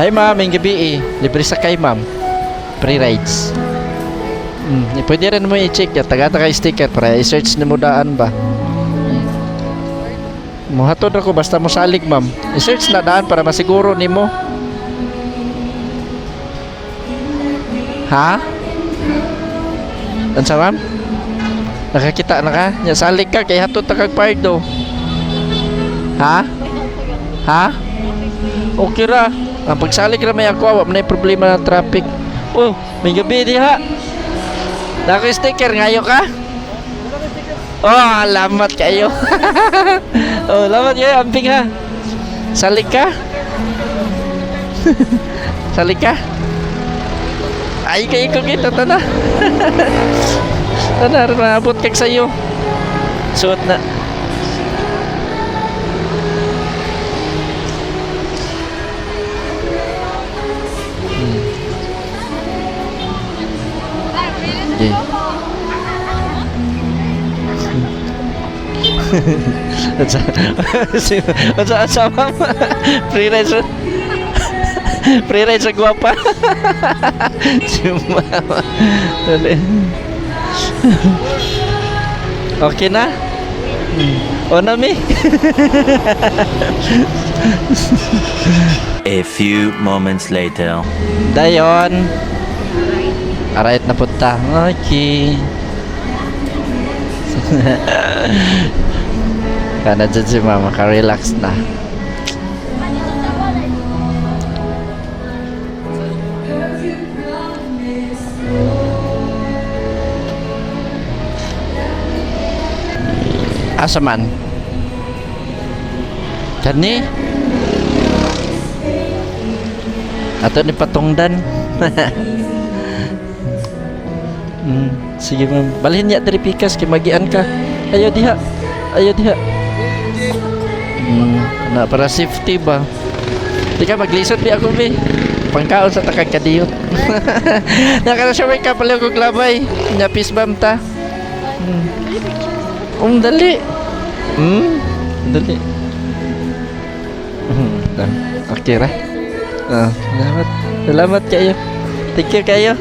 Hi ma'am, may gabi libre sakay ma'am. Free rides. Pwede rin mo i-check ya, taga-taga sticker para i-search ni mo daan ba. Muhatod ako basta mo salig ma'am. I-search na daan para masiguro ni mo. Ha? Ansa ma'am? Nakakita na ka? Nya salig ka kay hatod ta kag pardo. Ha? Ha? Okay ra. Ang pagsalig ra may ako, wa man problema ng traffic. Oh, may gabi diha. Dako sticker ngayo ka? Oh, alamat kayo. Oh, alamat kayo, amping ha. Salig ka? Salig ka? Ay, kayo ko kita, tana. Tana, maabot kag sa'yo. Suot na. Okay. Sa mama free ride free ride sa guwapa. Si mama okay na o nami. A few moments later. Dayon alright na punta. Okay. Kana dyan si mama, ka-relax na. Asa man? Kani? Ato ni patungdan. Sige ma'am, balhin niya dari pikas kay magian ka. Ayo diha. Ayo diha. Na para safety ba? Di ka maglisod di ako be. Pangkaon sa takag kadiyot. Nakala siya may kapalaw kong labay. Napis bam ta. Dali. Dali. Okay ra. Salamat. Salamat kayo. Thank you kayo.